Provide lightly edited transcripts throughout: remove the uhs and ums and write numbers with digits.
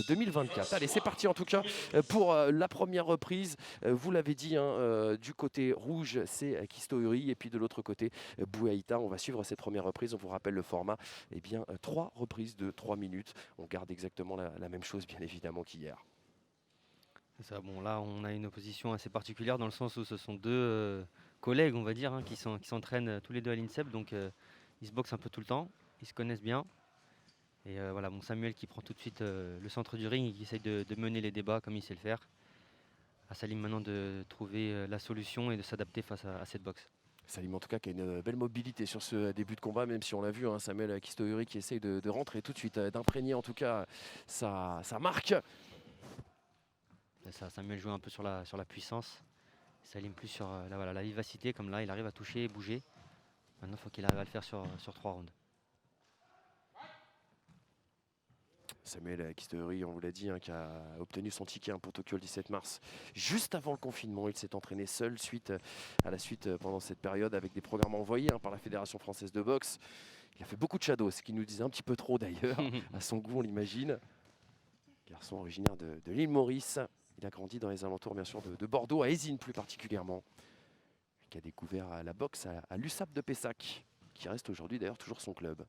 2024. Allez, c'est parti en tout cas pour la première reprise. Vous l'avez dit, hein, du côté rouge, c'est Kisto Uri et puis de l'autre côté, Bouaïta. On va suivre cette première reprise. On vous rappelle le format. Eh bien, 3 reprises de 3 minutes. On garde exactement la même chose, bien évidemment, qu'hier. C'est ça, bon là on a une opposition assez particulière dans le sens où ce sont deux collègues on va dire qui s'entraînent tous les deux à l'INSEP donc ils se boxent un peu tout le temps, ils se connaissent bien et voilà bon Samuel qui prend tout de suite le centre du ring et qui essaye de mener les débats comme il sait le faire. À Salim maintenant de trouver la solution et de s'adapter face à cette boxe. Salim en tout cas qui a une belle mobilité sur ce début de combat, même si on l'a vu, hein, Samuel Kisto-Uri qui essaye de rentrer tout de suite, d'imprégner en tout cas sa marque. C'est ça, Samuel joue un peu sur la puissance, Salim plus sur voilà, la vivacité comme là il arrive à toucher et bouger. Maintenant il faut qu'il arrive à le faire sur 3 rounds. Samuel Kisto-Uri, on vous l'a dit, hein, qui a obtenu son ticket, hein, pour Tokyo le 17 mars. Juste avant le confinement, il s'est entraîné seul à la suite pendant cette période avec des programmes envoyés, hein, par la Fédération française de boxe. Il a fait beaucoup de shadows, ce qui nous disait un petit peu trop d'ailleurs, à son goût on l'imagine. Garçon originaire de l'île Maurice, il a grandi dans les alentours bien sûr de Bordeaux, à Ézines plus particulièrement. Qui a découvert la boxe à l'USAP de Pessac, qui reste aujourd'hui d'ailleurs toujours son club.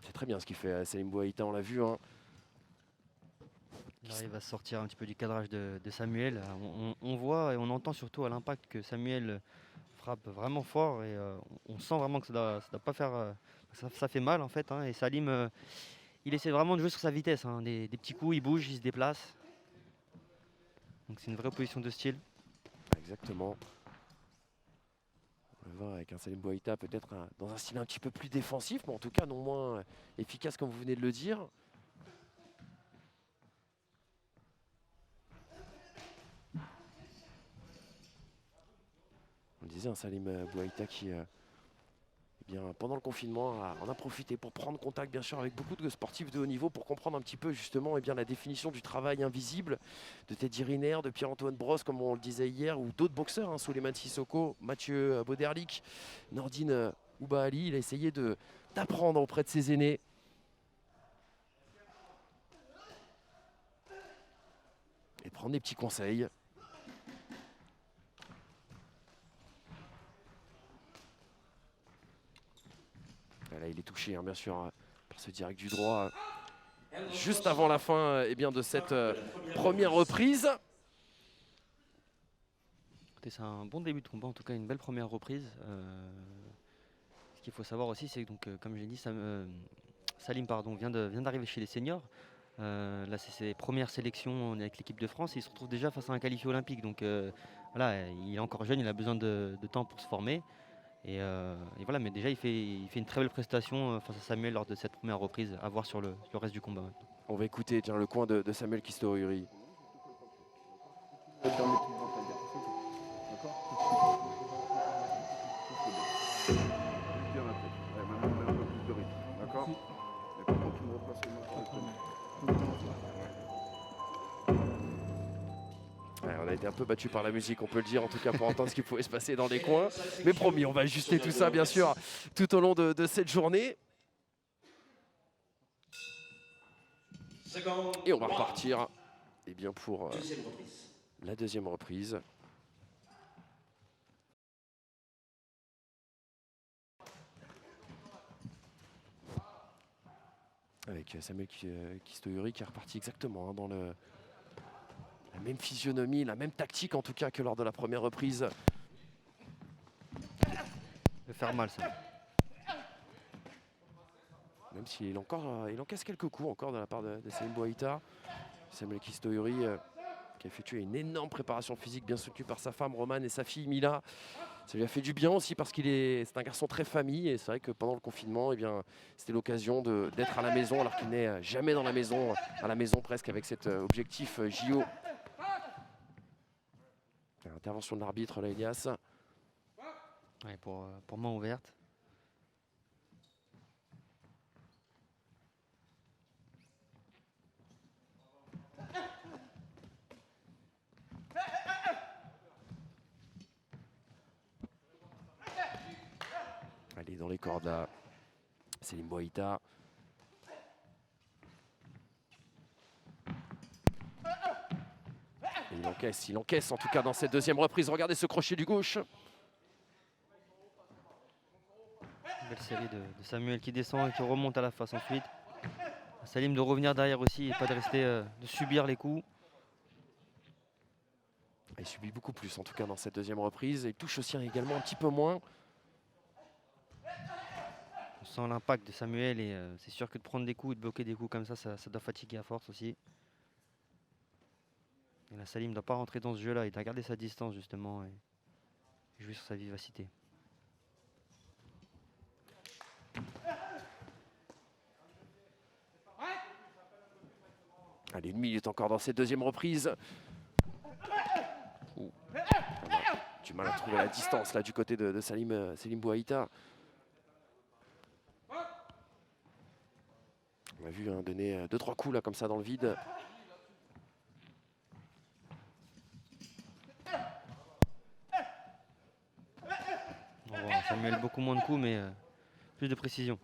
C'est très bien ce qu'il fait Salim Bouaïta, on l'a vu, hein. Il arrive à sortir un petit peu du cadrage de Samuel. On voit et on entend surtout à l'impact que Samuel frappe vraiment fort et on sent vraiment que ça doit pas faire. Ça fait mal en fait, hein. Et Salim, il essaie vraiment de jouer sur sa vitesse, hein. Des petits coups, il bouge, il se déplace. Donc c'est une vraie opposition de style. Exactement. On le voit avec un Salim Bouaïta peut-être dans un style un petit peu plus défensif, mais en tout cas non moins efficace comme vous venez de le dire. On le disait, un Salim Bouaïta qui, eh bien, pendant le confinement, on a profité pour prendre contact bien sûr avec beaucoup de sportifs de haut niveau pour comprendre un petit peu justement, eh bien, la définition du travail invisible de Teddy Riner, de Pierre-Antoine Brosse comme on le disait hier, ou d'autres boxeurs, hein, Souleymane Sissoko, Mathieu Boderlich, Nordine Ouba Ali. Il a essayé d'apprendre auprès de ses aînés. Et de prendre des petits conseils. Là, il est touché, hein, bien sûr, par ce direct du droit. Juste avant la fin, eh bien, de cette première reprise. C'est un bon début de combat, en tout cas une belle première reprise. Ce qu'il faut savoir aussi, c'est que donc, comme j'ai dit, Salim pardon, vient d'arriver chez les seniors. Là, c'est ses premières sélections avec l'équipe de France et il se retrouve déjà face à un qualifié olympique. Donc voilà, il est encore jeune, il a besoin de temps pour se former. Et voilà, mais déjà, il fait une très belle prestation face à Samuel lors de cette première reprise. À voir sur le reste du combat. On va écouter, tiens, le coin de Samuel Kisto-Uri. On a été un peu battu par la musique, on peut le dire, en tout cas pour entendre ce qui pouvait se passer dans les coins. Mais promis, on va ajuster tout ça, bien sûr, tout au long de cette journée. Et on va repartir, eh bien, pour la deuxième reprise. Avec Samuel Kisto-Uri qui est reparti exactement, hein, dans la même physionomie, la même tactique en tout cas que lors de la première reprise. Ça peut faire mal, ça. Même s'il il encaisse quelques coups encore de la part de Salim Bouaïta. Samuel Kisto-Uri qui a effectué une énorme préparation physique bien soutenue par sa femme Romane et sa fille Mila. Ça lui a fait du bien aussi parce c'est un garçon très famille et c'est vrai que pendant le confinement, eh bien, c'était l'occasion d'être à la maison alors qu'il n'est jamais dans la maison, à la maison presque avec cet objectif JO. Intervention de l'arbitre là, Elias. Ouais, pour main ouverte. est dans les cordes là. Selim Bouaïta. Et il encaisse en tout cas dans cette deuxième reprise. Regardez ce crochet du gauche. Belle série de Samuel qui descend et qui remonte à la face ensuite. Salim de revenir derrière aussi et pas de rester, de subir les coups. Il subit beaucoup plus en tout cas dans cette deuxième reprise. Il touche aussi également un petit peu moins. On sent l'impact de Samuel et c'est sûr que de prendre des coups et de bloquer des coups comme ça doit fatiguer à force aussi. Et là, Salim ne doit pas rentrer dans ce jeu-là. Il doit garder sa distance justement et jouer sur sa vivacité. Allez, 1 minute encore dans cette deuxième reprise. Ouh. Du mal à trouver la distance là du côté de Selim Bouaïta. On a vu donner 2-3 coups là comme ça dans le vide. On voit Samuel beaucoup moins de coups mais plus de précision.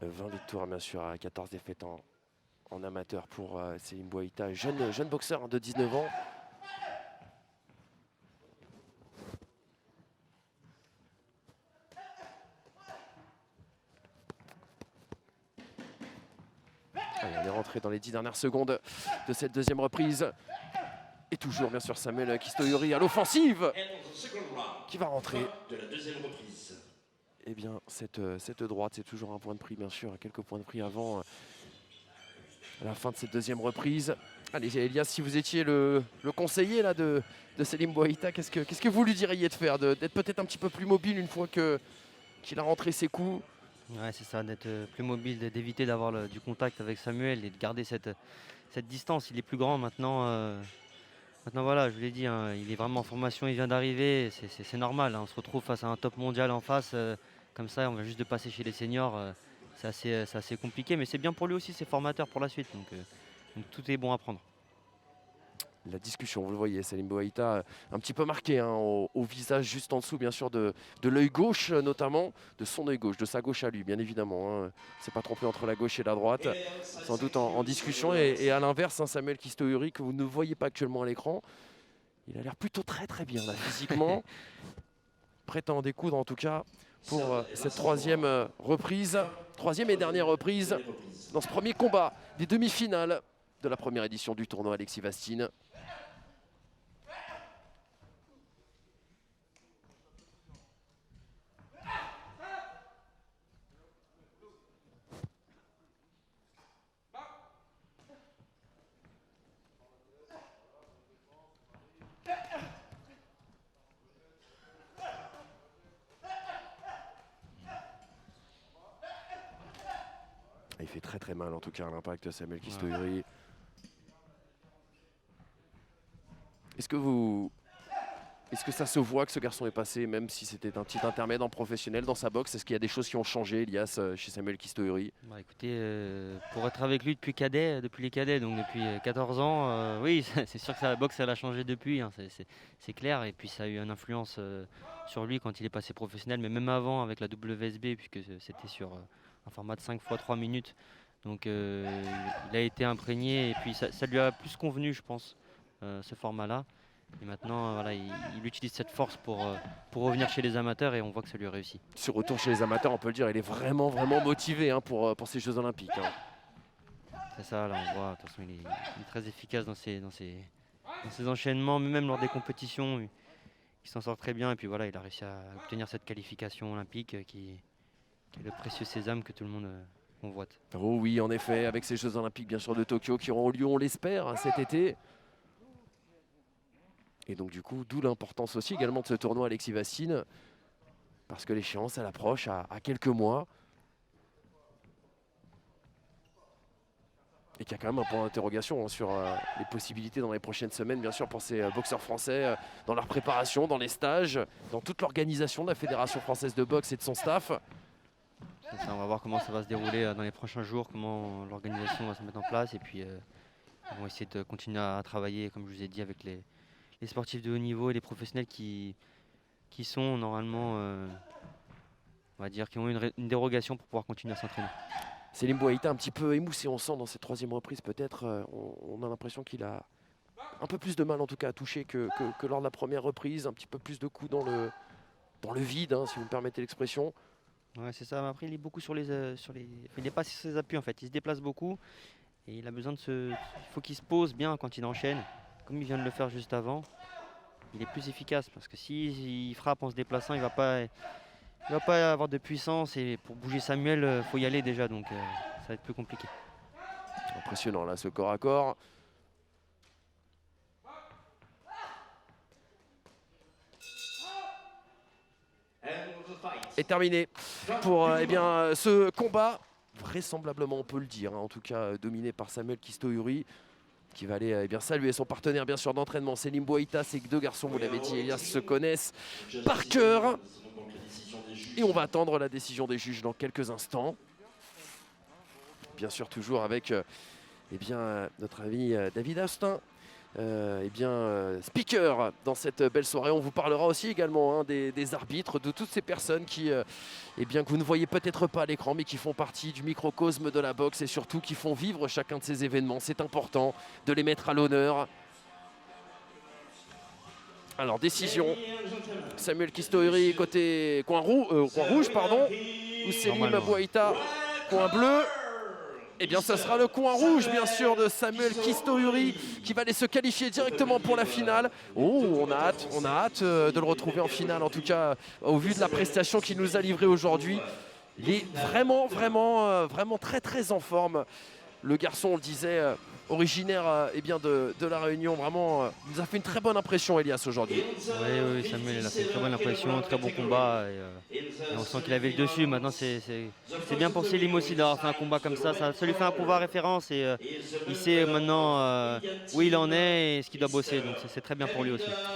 20 victoires bien sûr à 14 défaites en amateur pour Selim Bouaïta, jeune boxeur de 19 ans. Allez, on est rentré dans les 10 dernières secondes de cette deuxième reprise. Et toujours bien sûr Samuel Kistouri à l'offensive qui va rentrer. De la deuxième reprise. Eh bien, cette droite, c'est toujours un point de prix, bien sûr, quelques points de prix avant la fin de cette deuxième reprise. Allez, Elias, si vous étiez le conseiller là, de Selim Bouaïta, qu'est-ce que vous lui diriez de faire? D'être peut-être un petit peu plus mobile une fois qu'il a rentré ses coups? Ouais, c'est ça, d'être plus mobile, d'éviter d'avoir du contact avec Samuel et de garder cette distance. Il est plus grand maintenant. Maintenant, voilà, je vous l'ai dit, hein, il est vraiment en formation, il vient d'arriver. C'est normal, hein, on se retrouve face à un top mondial en face. Comme ça, on vient juste de passer chez les seniors. C'est assez compliqué, mais c'est bien pour lui aussi, c'est formateur pour la suite. Donc tout est bon à prendre. La discussion, vous le voyez, Selim Bouaïta un petit peu marqué hein, au visage, juste en dessous bien sûr de l'œil gauche notamment, de son œil gauche, de sa gauche à lui bien évidemment. Hein. C'est pas trompé entre la gauche et la droite, sans doute en discussion. Et à l'inverse, hein, Samuel Kistouri que vous ne voyez pas actuellement à l'écran, il a l'air plutôt très bien là physiquement, prêt à en découdre en tout cas pour cette troisième reprise, troisième et dernière reprise dans ce premier combat des demi-finales de la première édition du tournoi Alexis Vastine. Il fait très mal en tout cas à l'impact Samuel Kistouri. Est-ce que ça se voit que ce garçon est passé, même si c'était un petit intermède en professionnel dans sa boxe? Est-ce qu'il y a des choses qui ont changé, Elias, chez Samuel Kistouri? Bah, écoutez, pour être avec lui depuis les cadets, donc depuis 14 ans, oui, c'est sûr que la boxe elle a changé depuis, hein, c'est clair. Et puis ça a eu une influence sur lui quand il est passé professionnel, mais même avant avec la WSB, puisque c'était sur un format de 5 x 3 minutes. Donc il a été imprégné et puis ça lui a plus convenu, je pense, ce format-là. Et maintenant, voilà, il utilise cette force pour revenir chez les amateurs et on voit que ça lui réussit. Ce retour chez les amateurs, on peut le dire, il est vraiment motivé hein, pour ces Jeux Olympiques. Hein. C'est ça, là on voit, de toute façon, il est très efficace dans ses enchaînements, mais même lors des compétitions, il s'en sort très bien. Et puis voilà, il a réussi à obtenir cette qualification olympique qui est le précieux sésame que tout le monde convoite. Oh oui, en effet, avec ces Jeux Olympiques bien sûr de Tokyo qui auront lieu, on l'espère, hein, cet été. Et donc du coup, d'où l'importance aussi également de ce tournoi Alexis Vastine, parce que l'échéance, elle approche à quelques mois. Et qu'il y a quand même un point d'interrogation hein, sur les possibilités dans les prochaines semaines, bien sûr, pour ces boxeurs français, dans leur préparation, dans les stages, dans toute l'organisation de la Fédération française de boxe et de son staff. Ça, on va voir comment ça va se dérouler dans les prochains jours, comment l'organisation va se mettre en place. Et puis Ils vont essayer de continuer à travailler, comme je vous ai dit, avec les sportifs de haut niveau et les professionnels qui sont normalement, on va dire, qui ont une dérogation pour pouvoir continuer à s'entraîner. Selim Bouaïta un petit peu émoussé, on sent dans cette troisième reprise peut-être. On a l'impression qu'il a un peu plus de mal en tout cas à toucher que lors de la première reprise. Un petit peu plus de coups dans le vide, hein, si vous me permettez l'expression. Ouais, c'est ça. Mais après, il est beaucoup enfin, il n'est pas sur ses appuis en fait. Il se déplace beaucoup et il a besoin il faut qu'il se pose bien quand il enchaîne, comme il vient de le faire juste avant. Il est plus efficace parce que s'il frappe en se déplaçant, il va pas avoir de puissance et pour bouger Samuel, il faut y aller déjà, donc ça va être plus compliqué. Impressionnant là ce corps à corps. Est terminé pour eh bien, ce combat, vraisemblablement on peut le dire, hein, en tout cas dominé par Samuel Kisto-Uri, qui va aller eh bien, saluer son partenaire bien sûr d'entraînement, Selim Bouaïta. Ces deux garçons, vous l'avez dit, Elias, se connaissent par cœur. Et on va attendre la décision des juges dans quelques instants. Bien sûr toujours avec eh bien, notre ami David Austin. Eh bien, speaker dans cette belle soirée. On vous parlera aussi également hein, des arbitres, de toutes ces personnes qui, eh bien, que vous ne voyez peut-être pas à l'écran, mais qui font partie du microcosme de la boxe et surtout qui font vivre chacun de ces événements. C'est important de les mettre à l'honneur. Alors, décision. Samuel Kisto-Uri côté coin rouge, pardon, ou Selim Bouaïta coin bleu. Eh bien, ce sera le coin rouge, bien sûr, de Samuel Kisto-Uri qui va aller se qualifier directement pour la finale. Oh, on a hâte de le retrouver en finale, en tout cas, au vu de la prestation qu'il nous a livrée aujourd'hui. Il est vraiment très, très en forme. Le garçon, on le disait, originaire eh bien, de La Réunion, vraiment, nous a fait une très bonne impression, Elias, aujourd'hui. Oui, Samuel, il a fait une très bonne impression, un très bon combat. Et on sent qu'il avait le dessus. Maintenant, c'est bien pour Selim aussi d'avoir fait un combat comme ça. Ça lui fait un combat référence et il sait maintenant où il en est et ce qu'il doit bosser. Donc c'est très bien pour lui aussi.